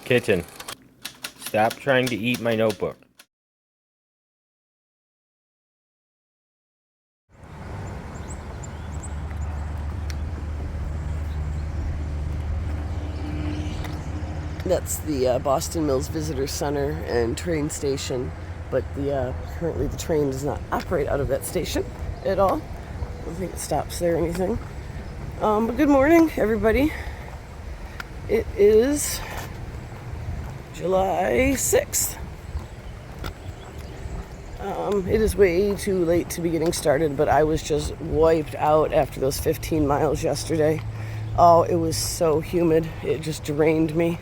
Kitten, stop trying to eat my notebook. That's the Boston Mills Visitor Center and train station, but currently the train does not operate out of that station at all. I don't think it stops there or anything. But good morning, everybody. It is July 6th. It is way too late to be getting started, but I was just wiped out after those 15 miles yesterday. Oh, it was so humid. It just drained me.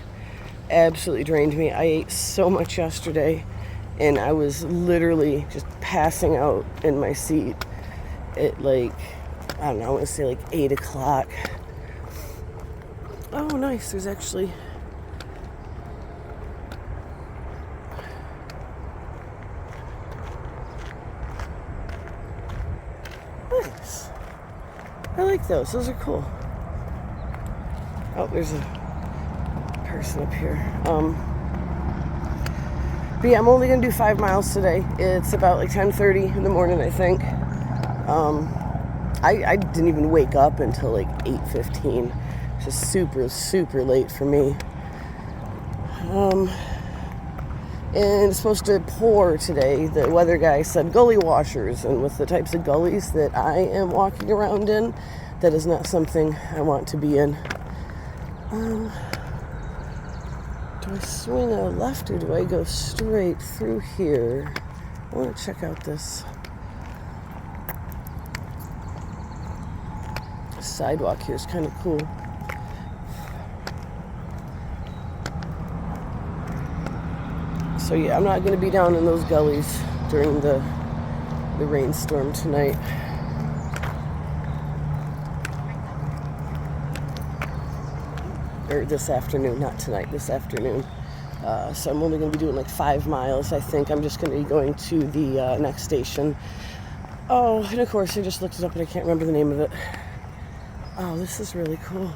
Absolutely drained me. I ate so much yesterday, and I was literally just passing out in my seat at I don't know, I want to say 8 o'clock. Oh, nice. There's actually... Nice. I like those. Those are cool. Oh, there's a person up here. But yeah, I'm only going to do 5 miles today. It's about 10:30 in the morning, I think. I didn't even wake up until 8:15. It's just super, super late for me. And it's supposed to pour today. The weather guy said gully washers, and with the types of gullies that I am walking around in, that is not something I want to be in. Do I swing a left or do I go straight through here? I want to check out this sidewalk here. Is kind of cool. So yeah, I'm not going to be down in those gullies during the rainstorm tonight. Or this afternoon, not tonight, this afternoon. So I'm only going to be doing 5 miles. I think I'm just going to be going to the next station. Oh, and of course I just looked it up and I can't remember the name of it. Oh, this is really cool.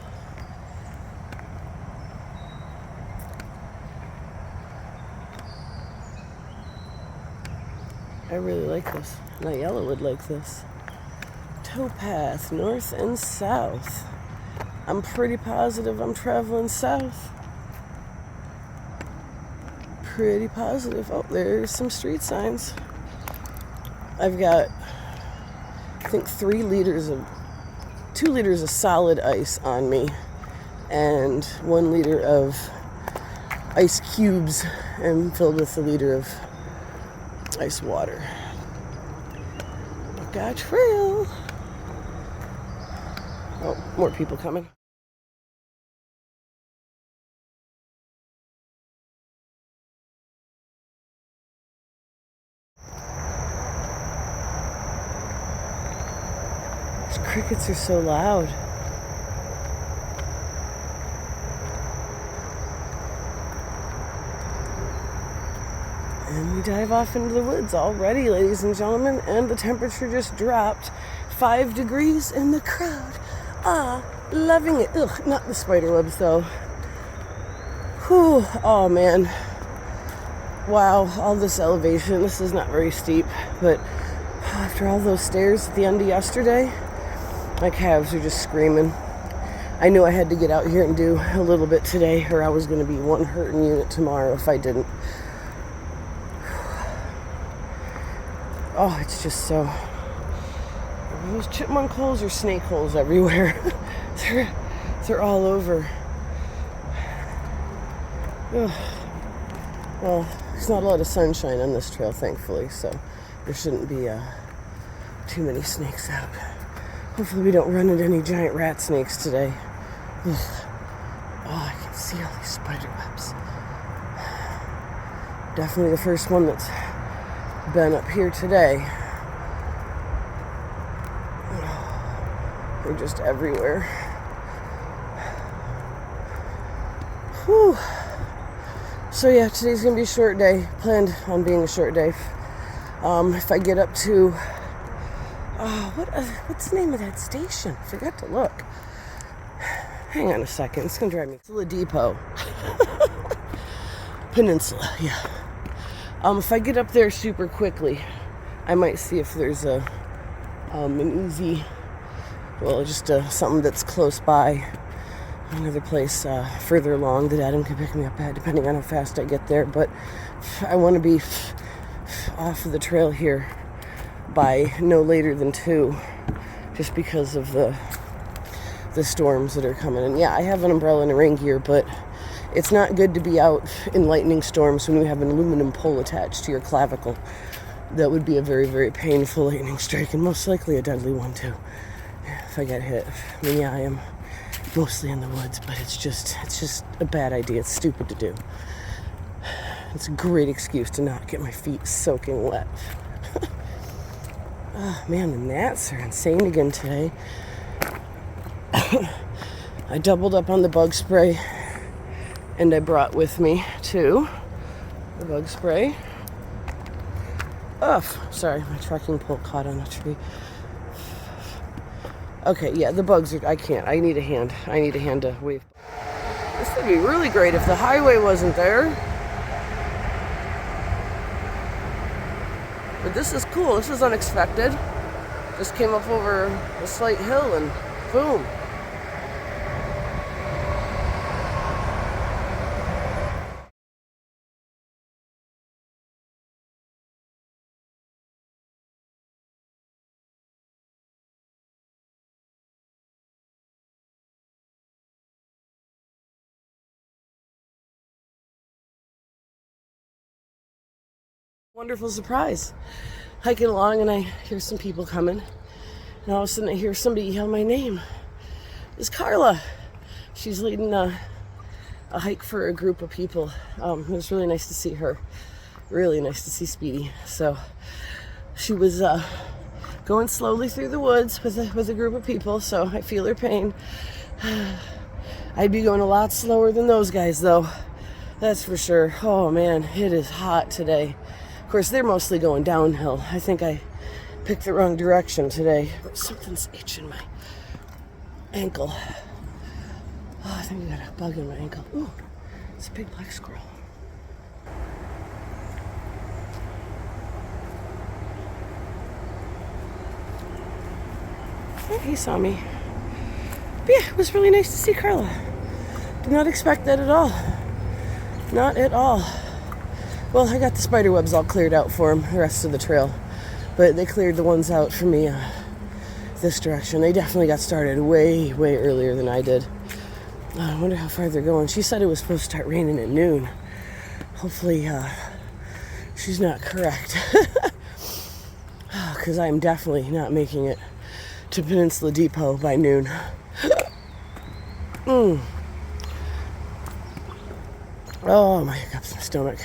I really like this. Nyella would like this. Towpath, north and south. I'm pretty positive I'm traveling south. Pretty positive. Oh, there's some street signs. I've got, I think 2 liters of solid ice on me, and 1 liter of ice cubes, and filled with a liter of ice water. Buckeye Trail. Oh, more people coming. These crickets are so loud. And we dive off into the woods already, ladies and gentlemen, and the temperature just dropped 5 degrees in the crowd. Loving it. Ugh, not the spider webs though. Whew, oh man. Wow, all this elevation. This is not very steep, but after all those stairs at the end of yesterday, my calves are just screaming. I knew I had to get out here and do a little bit today, or I was going to be one hurting unit tomorrow if I didn't. Oh, it's just so... Are those chipmunk holes or snake holes everywhere? they're all over. Ugh. Well, there's not a lot of sunshine on this trail, thankfully, so there shouldn't be too many snakes out. Hopefully we don't run into any giant rat snakes today. Ugh. Oh, I can see all these spider webs. Definitely the first one that's been up here today. They're just everywhere. Whew. So yeah, today's gonna be a short day. Planned on being a short day. If I get up to, what's the name of that station? Forgot to look. Hang on a second. It's gonna drive me. It's the Depot. Peninsula, yeah. If I get up there super quickly, I might see if there's an easy, well, just something that's close by, another place further along that Adam can pick me up at, depending on how fast I get there. But I want to be off of the trail here by no later than 2, just because of the storms that are coming. And yeah, I have an umbrella and a rain gear, but it's not good to be out in lightning storms when you have an aluminum pole attached to your clavicle. That would be a very, very painful lightning strike, and most likely a deadly one too, if I get hit. I mean, yeah, I am mostly in the woods, but it's just a bad idea. It's stupid to do. It's a great excuse to not get my feet soaking wet. Oh man, the gnats are insane again today. I doubled up on the bug spray, and I brought with me too the bug spray. Oh, sorry, my trekking pole caught on a tree. Okay, yeah, the bugs are, I can't. I need a hand to wave. This would be really great if the highway wasn't there. But this is cool. This is unexpected. Just came up over a slight hill and boom. Wonderful surprise. Hiking along and I hear some people coming, and all of a sudden I hear somebody yell my name. It's Carla. She's leading a hike for a group of people. It was really nice to see her. Really nice to see Speedy. So she was going slowly through the woods with a group of people, so I feel her pain. I'd be going a lot slower than those guys though. That's for sure. Oh man, it is hot today. Of course, they're mostly going downhill. I think I picked the wrong direction today. But something's itching my ankle. Oh, I think I got a bug in my ankle. Ooh, it's a big black squirrel. Oh, he saw me. But yeah, it was really nice to see Carla. Did not expect that at all. Not at all. Well, I got the spider webs all cleared out for him, the rest of the trail. But they cleared the ones out for me this direction. They definitely got started way, way earlier than I did. I wonder how far they're going. She said it was supposed to start raining at noon. Hopefully, she's not correct. Because I am definitely not making it to Peninsula Depot by noon. Oh, my hiccups, my stomach.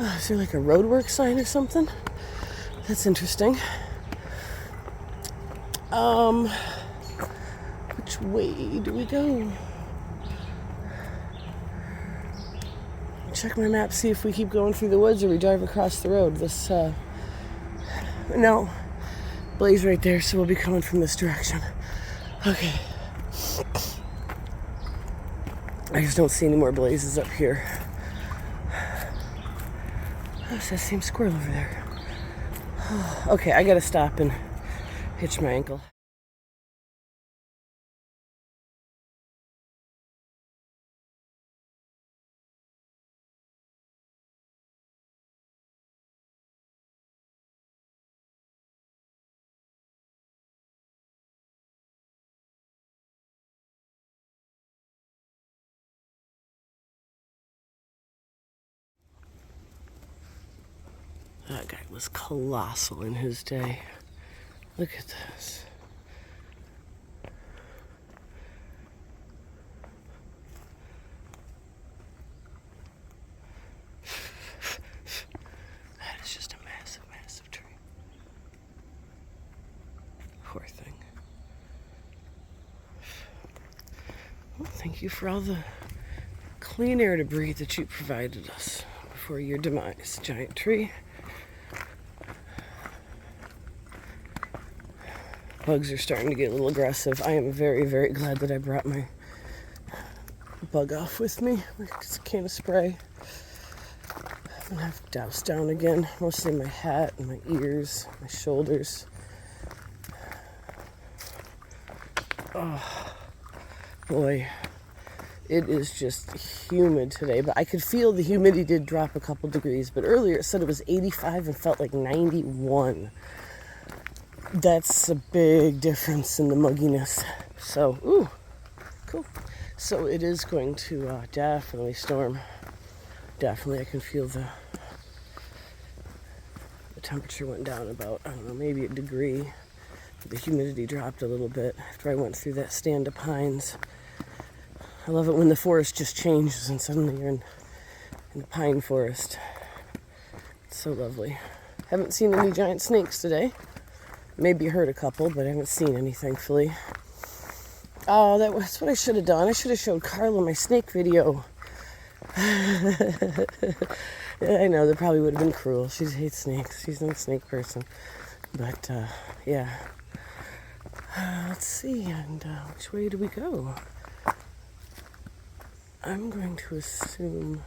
Oh, is there like a roadwork sign or something? That's interesting. Which way do we go? Check my map, see if we keep going through the woods or we drive across the road. No, blaze right there, so we'll be coming from this direction. Okay. I just don't see any more blazes up here. Oh, it's that same squirrel over there. Okay, I gotta stop and hitch my ankle. That guy was colossal in his day. Look at this. That is just a massive, massive tree. Poor thing. Well, thank you for all the clean air to breathe that you provided us before your demise, giant tree. Bugs are starting to get a little aggressive. I am very, very glad that I brought my bug off with me. It's a can of spray. I'm gonna have to douse down again, mostly my hat and my ears, my shoulders. Oh, boy. It is just humid today, but I could feel the humidity did drop a couple degrees, but earlier it said it was 85 and felt like 91. That's a big difference in the mugginess. So, ooh, cool. So it is going to definitely storm. Definitely, I can feel the temperature went down about, I don't know, maybe a degree. The humidity dropped a little bit after I went through that stand of pines. I love it when the forest just changes and suddenly you're in the pine forest. It's so lovely. Haven't seen any giant snakes today. Maybe heard a couple, but I haven't seen any, thankfully. Oh, that's what I should have done. I should have showed Carla my snake video. I know, that probably would have been cruel. She hates snakes. She's not a snake person. But, yeah. Let's see, and which way do we go? I'm going to assume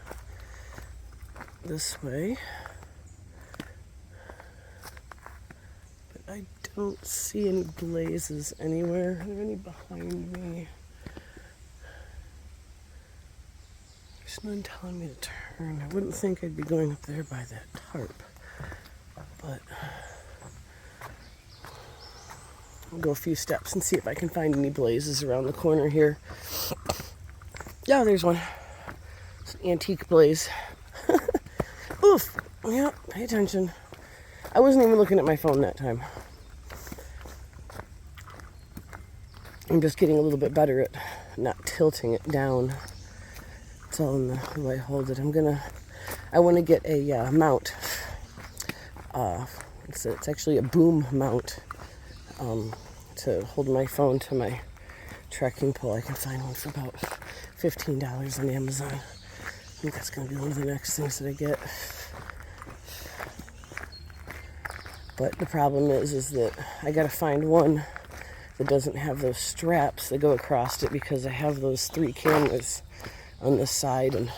this way. But I don't see any blazes anywhere. Are there any behind me? There's none telling me to turn. I wouldn't think I'd be going up there by that tarp. But I'll go a few steps and see if I can find any blazes around the corner here. Yeah, there's one. It's an antique blaze. Oof. Yeah, pay attention. I wasn't even looking at my phone that time. I'm just getting a little bit better at not tilting it down. It's all in the way I hold it. I want to get a mount. It's actually a boom mount to hold my phone to my trekking pole. I can find one for about $15 on Amazon. I think that's going to be one of the next things that I get. But the problem is that I got to find one that doesn't have those straps that go across it, because I have those 3 cameras on the side, and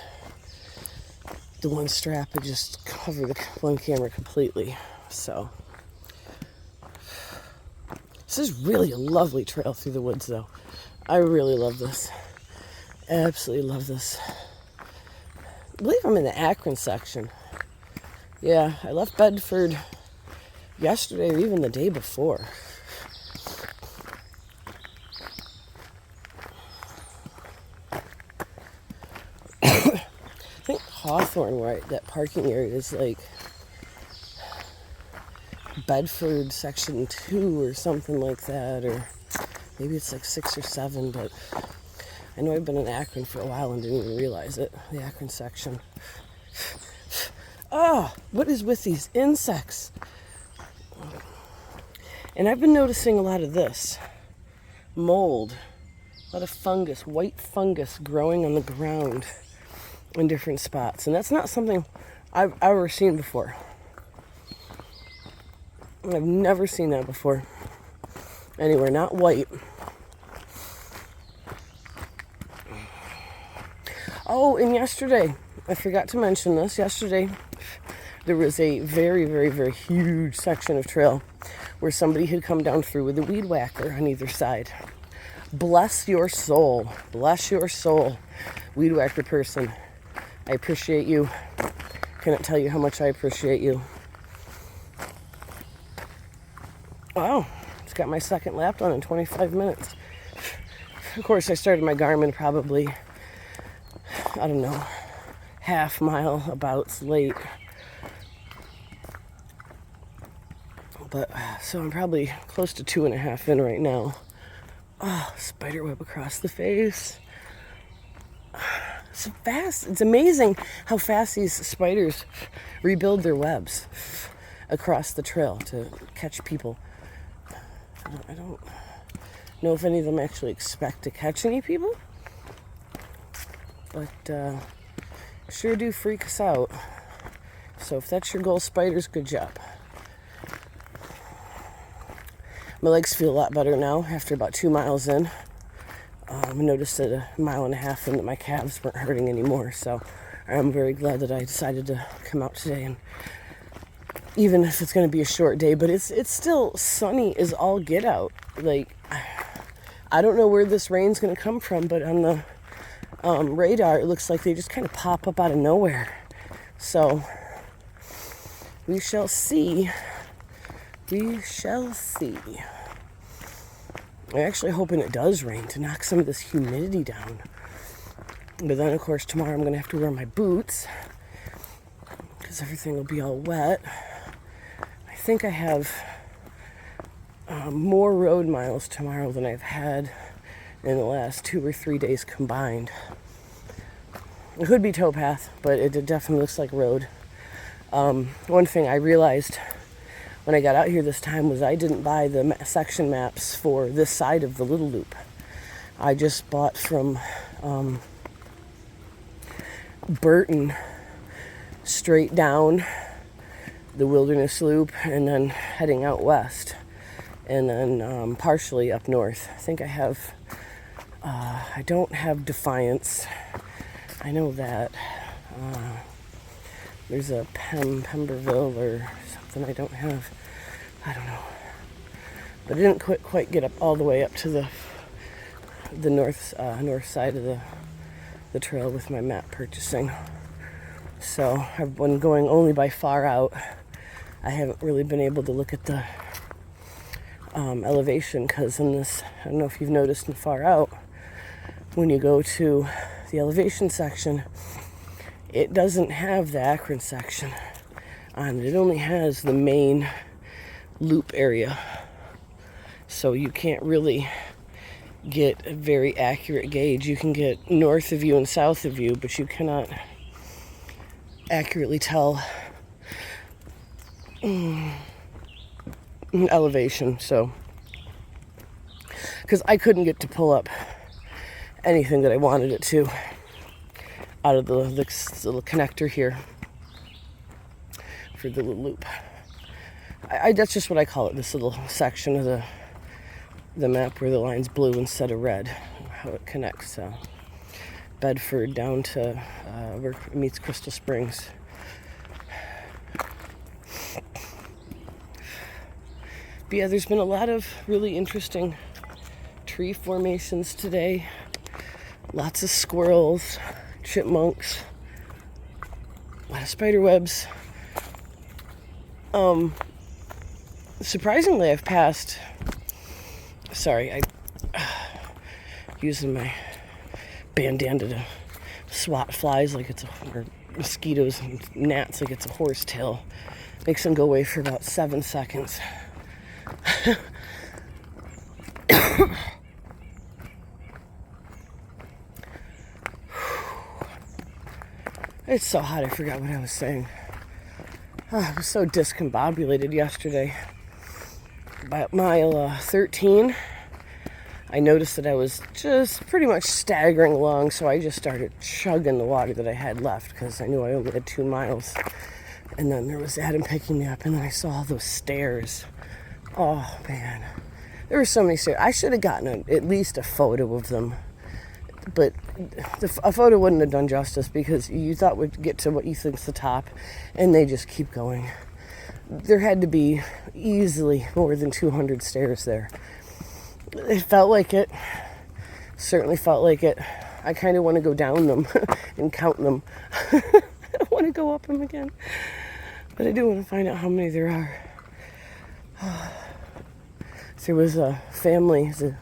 the one strap would just cover the one camera completely. So this is really a lovely trail through the woods, though. I really love this. Absolutely love this. I believe I'm in the Akron section. Yeah, I left Bedford yesterday or even the day before. I think Hawthorne, right? That parking area is like Bedford section 2 or something like that, or maybe it's like 6 or 7, but I know I've been in Akron for a while and didn't even realize it. The Akron section. Oh, what is with these insects? And I've been noticing a lot of this. Mold. A lot of fungus, white fungus growing on the ground in different spots. And that's not something I've ever seen before. I've never seen that before. Anywhere, not white. Oh, and yesterday, I forgot to mention this. Yesterday, there was a very, very, very huge section of trail where somebody had come down through with a weed whacker on either side. Bless your soul. Bless your soul, weed whacker person. I appreciate you. Cannot tell you how much I appreciate you. Wow, just got my second lap done in 25 minutes. Of course, I started my Garmin probably, I don't know, half mile abouts late. But, so I'm probably close to 2.5 in right now. Oh, spider web across the face. It's fast. It's amazing how fast these spiders rebuild their webs across the trail to catch people. I don't know if any of them actually expect to catch any people, but sure do freak us out. So if that's your goal, spiders, good job. My legs feel a lot better now after about 2 miles in. I noticed at 1.5 miles in that my calves weren't hurting anymore, so I'm very glad that I decided to come out today. And even if it's going to be a short day, but it's still sunny as all get out. Like, I don't know where this rain's going to come from, but on the radar, it looks like they just kind of pop up out of nowhere. So we shall see. We shall see. I'm actually hoping it does rain to knock some of this humidity down. But then, of course, tomorrow I'm going to have to wear my boots because everything will be all wet. I think I have more road miles tomorrow than I've had in the last 2 or 3 days combined. It could be towpath, but it definitely looks like road. One thing I realized when I got out here this time was I didn't buy the section maps for this side of the little loop. I just bought from Burton straight down the wilderness loop and then heading out west and then partially up north. I think I have, I don't have Defiance. I know that. There's a Pemberville or something I don't have. I don't know. But I didn't quite get up all the way up to the north side of the trail with my map purchasing. So I've been going only by far out. I haven't really been able to look at the elevation because in this, I don't know if you've noticed in far out, when you go to the elevation section, it doesn't have the Akron section on it. It only has the main loop area. So you can't really get a very accurate gauge. You can get north of you and south of you, but you cannot accurately tell elevation. So, because I couldn't get to pull up anything that I wanted it to out of the little connector here for the little loop. That's just what I call it, this little section of the map where the line's blue instead of red, how it connects Bedford down to where it meets Crystal Springs. But yeah, there's been a lot of really interesting tree formations today. Lots of squirrels, chipmunks, a lot of spider webs. Surprisingly, I've passed. Sorry, I'm using my bandana to swat flies like it's or mosquitoes and gnats like it's a horsetail. Makes them go away for about 7 seconds. It's so hot, I forgot what I was saying. I was so discombobulated yesterday. By mile 13, I noticed that I was just pretty much staggering along, so I just started chugging the water that I had left because I knew I only had 2 miles. And then there was Adam picking me up, and then I saw all those stairs. Oh, man. There were so many stairs. I should have gotten at least a photo of them. But a photo wouldn't have done justice because you thought we'd get to what you think's the top, and they just keep going. There had to be easily more than 200 stairs there. It felt like it. Certainly felt like it. I kind of want to go down them and count them. I don't want to go up them again. But I do want to find out how many there are. There was a family, there's a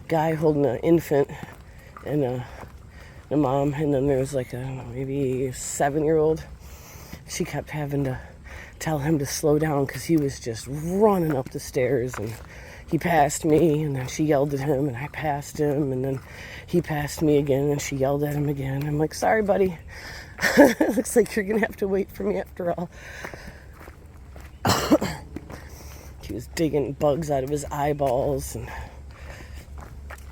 guy holding an infant and a mom, and then there was like maybe a 7-year-old. She kept having to tell him to slow down because he was just running up the stairs, and he passed me, and then she yelled at him, and I passed him, and then he passed me again, and she yelled at him again. I'm like, sorry, buddy. It looks like you're gonna have to wait for me after all. He was digging bugs out of his eyeballs, and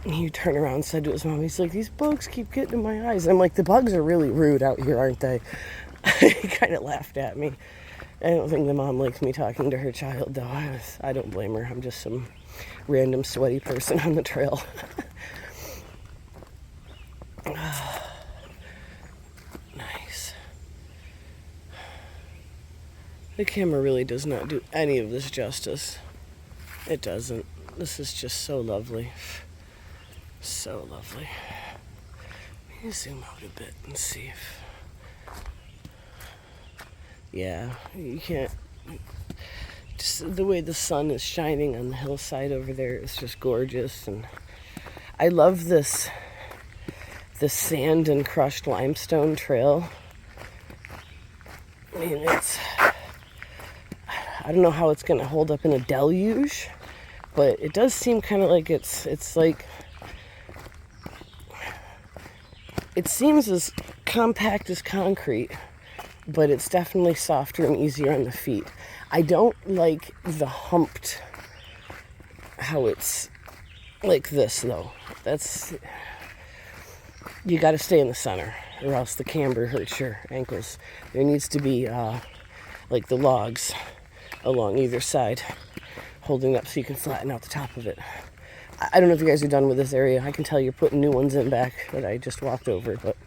he turned around and said to his mom, he's like, these bugs keep getting in my eyes. And I'm like, the bugs are really rude out here, aren't they? He kind of laughed at me. I don't think the mom likes me talking to her child, though. I don't blame her. I'm just some random sweaty person on the trail. Nice. The camera really does not do any of this justice. It doesn't. This is just so lovely. So lovely. Let me zoom out a bit and see if... Yeah, you can't... Just the way the sun is shining on the hillside over there is just gorgeous. And I love this sand and crushed limestone trail. I mean, I don't know how it's going to hold up in a deluge, but it does seem kind of like it's like... It seems as compact as concrete, but it's definitely softer and easier on the feet. I don't like the humped, how it's like this, though. You got to stay in the center, or else the camber hurts your ankles. There needs to be, like the logs along either side, holding up so you can flatten out the top of it. I don't know if you guys are done with this area. I can tell you're putting new ones in back that I just walked over, but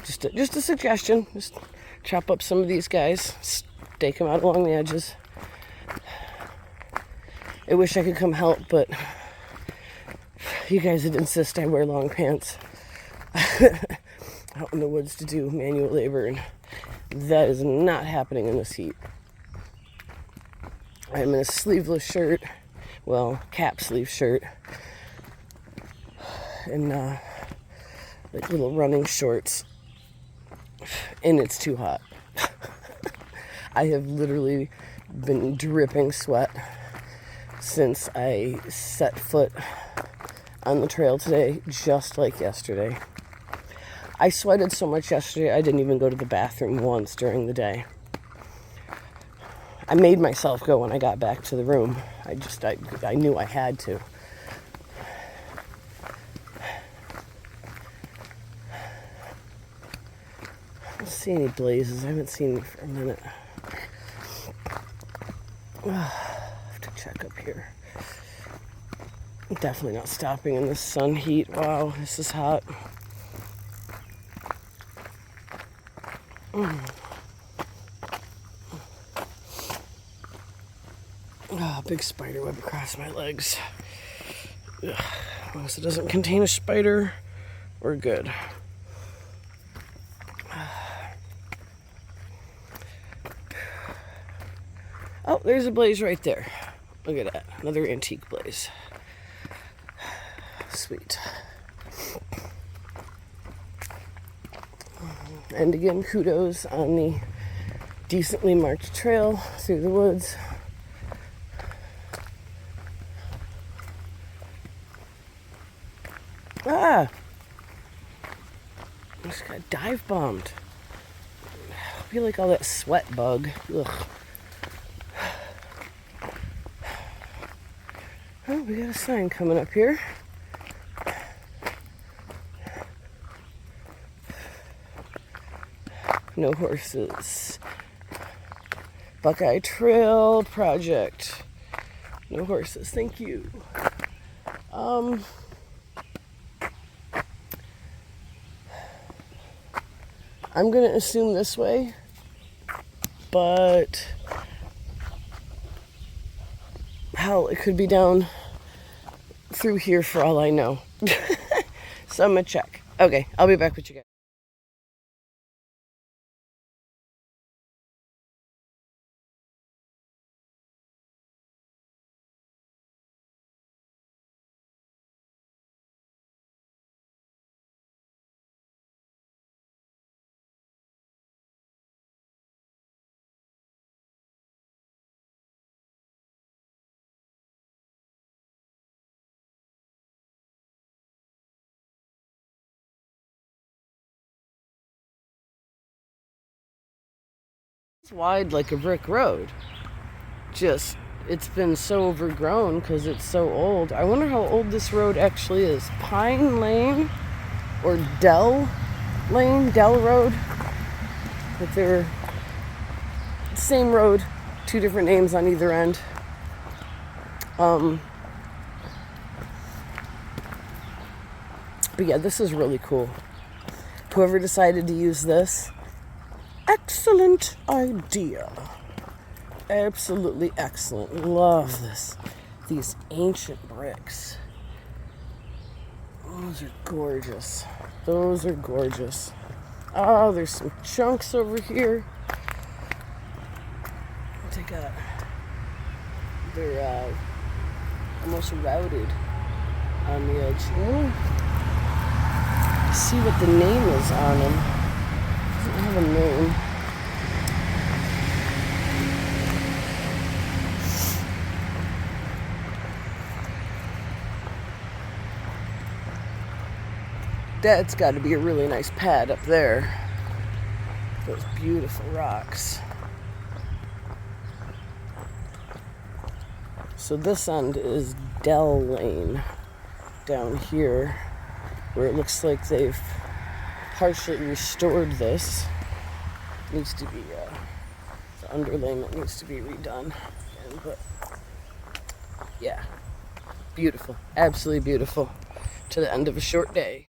just a suggestion. Just chop up some of these guys, stake them out along the edges. I wish I could come help, but you guys would insist I wear long pants out in the woods to do manual labor, and that is not happening in this heat. I'm in a sleeveless shirt, well, cap sleeve shirt, and like little running shorts, and it's too hot. I have literally been dripping sweat since I set foot on the trail today, just like yesterday. I sweated so much yesterday, I didn't even go to the bathroom once during the day. I made myself go when I got back to the room. I knew I had to. I don't see any blazes. I haven't seen them for a minute. I have to check up here. I'm definitely not stopping in this sun heat. Wow, this is hot. Oh, big spider web across my legs. Ugh. As long as it doesn't contain a spider, we're good. Oh, there's a blaze right there. Look at that. Another antique blaze. Sweet. And again, kudos on the decently marked trail through the woods. Ah! I just got dive bombed. I feel like all that sweat bug. Ugh. Oh, we got a sign coming up here. No horses. Buckeye Trail Project. No horses, thank you. I'm gonna assume this way, but hell, it could be down through here for all I know. So I'm gonna check. Okay, I'll be back with you guys. It's wide like a brick road. Just, it's been so overgrown because it's so old. I wonder how old this road actually is. Pine Lane or Dell Lane, Dell Road. But they're same road, two different names on either end. But yeah, this is really cool. Whoever decided to use this, excellent idea. Absolutely excellent. Love this. These ancient bricks. Those are gorgeous. Those are gorgeous. Oh, there's some chunks over here. They're almost routed on the edge. See what the name is on them. Doesn't have a name. That's got to be a really nice pad up there. Those beautiful rocks. So this end is Dell Lane down here, where it looks like they've partially restored this. Needs to be the underlayment needs to be redone again, but yeah, beautiful, absolutely beautiful. To the end of a short day.